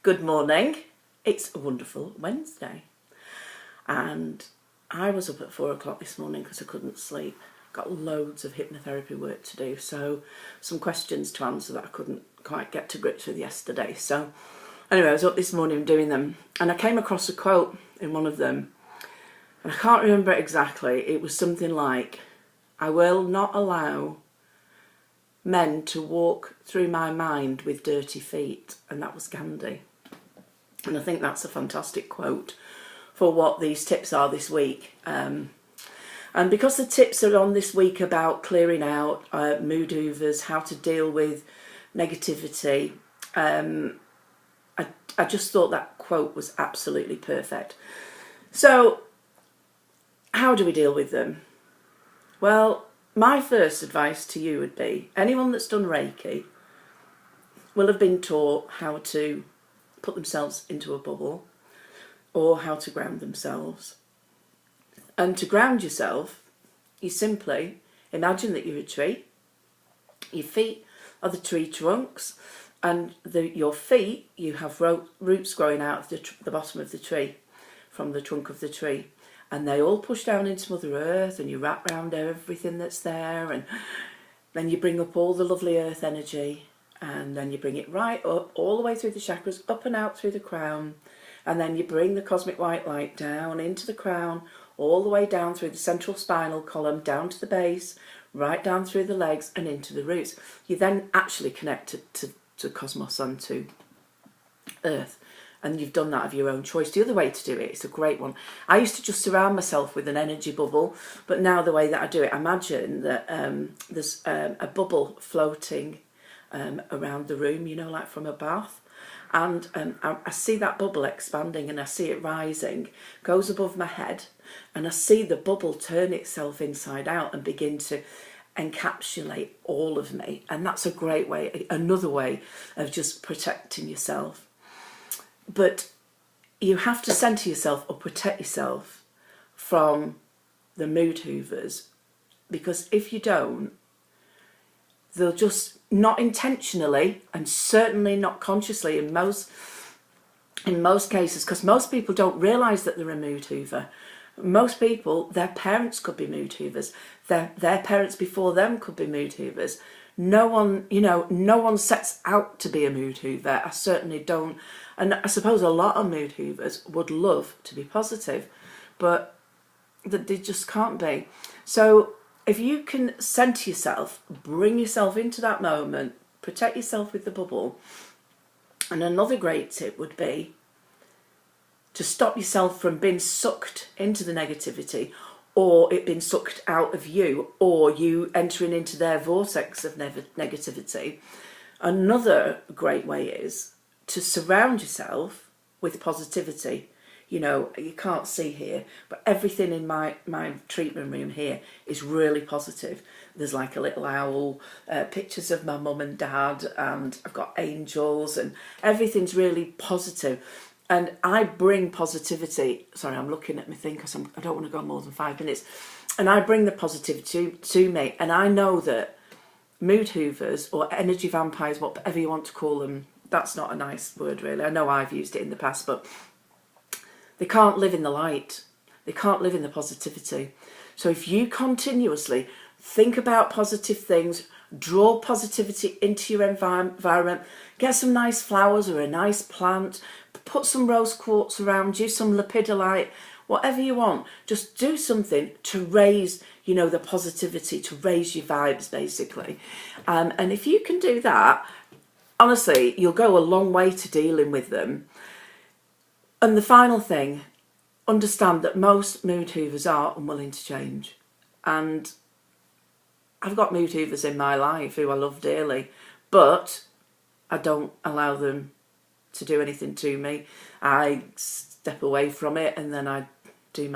Good morning. It's a wonderful Wednesday. And I was up at 4 o'clock this morning because I couldn't sleep. Got loads of hypnotherapy work to do, so some questions to answer that I couldn't quite get to grips with yesterday. So anyway, I was up this morning doing them, and I came across a quote in one of them, and I can't remember it exactly. It was something like, "I will not allow men to walk through my mind with dirty feet," and that was Gandhi. And I think that's a fantastic quote for what these tips are this week. And because the tips are on this week about clearing out mood hoovers, how to deal with negativity, I just thought that quote was absolutely perfect. So how do we deal with them? Well, my first advice to you would be, anyone that's done Reiki will have been taught how to put themselves into a bubble or how to ground themselves. And to ground yourself, you simply imagine that you're a tree. Your feet are the tree trunks, and your feet, you have roots growing out of the bottom of the tree, from the trunk of the tree. And they all push down into Mother Earth, and you wrap around everything that's there, and then you bring up all the lovely earth energy, and then you bring it right up, all the way through the chakras, up and out through the crown, and then you bring the cosmic white light down into the crown, all the way down through the central spinal column, down to the base, right down through the legs and into the roots. You then actually connect to cosmos and to earth. And you've done that of your own choice. The other way to do it, it's a great one. I used to just surround myself with an energy bubble, but now the way that I do it, imagine that there's a bubble floating around the room, you know, like from a bath. And I see that bubble expanding, and I see it rising, goes above my head, and I see the bubble turn itself inside out and begin to encapsulate all of me. And that's a great way, another way of just protecting yourself. But you have to centre yourself or protect yourself from the mood hoovers, because if you don't, they'll just, not intentionally and certainly not consciously in most cases, because most people don't realise that they're a mood hoover. Most people, their parents could be mood hoovers. Their parents before them could be mood hoovers. No one sets out to be a mood hoover. I certainly don't. And I suppose a lot of mood hoovers would love to be positive, but they just can't be. So if you can centre yourself, bring yourself into that moment, protect yourself with the bubble. And another great tip would be to stop yourself from being sucked into the negativity, or it being sucked out of you, or you entering into their vortex of negativity. Another great way is to surround yourself with positivity. You know, you can't see here, but everything in my treatment room here is really positive. There's like a little owl, pictures of my mum and dad, and I've got angels, and everything's really positive. And I bring positivity. Sorry, I'm looking at my thing because I don't want to go more than 5 minutes. And I bring the positivity to me. And I know that mood hoovers or energy vampires, whatever you want to call them, that's not a nice word really. I know I've used it in the past, but they can't live in the light. They can't live in the positivity. So if you continuously think about positive things, draw positivity into your environment, get some nice flowers or a nice plant, put some rose quartz around you, some lepidolite, whatever you want. Just do something to raise, the positivity, to raise your vibes, basically. And if you can do that, honestly, you'll go a long way to dealing with them. And the final thing, understand that most mood hoovers are unwilling to change. And I've got mood hoovers in my life who I love dearly, but I don't allow them to do anything to me. I step away from it, and then I do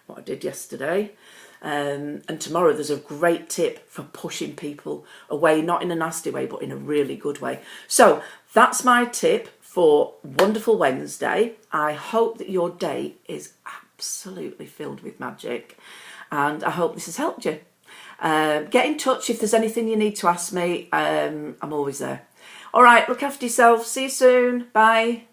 what I did yesterday. And tomorrow there's a great tip for pushing people away, not in a nasty way, but in a really good way. So that's my tip for Wonderful Wednesday. I hope that your day is absolutely filled with magic, and I hope this has helped you. Get in touch if there's anything you need to ask me. I'm always there. All right, look after yourself. See you soon. Bye.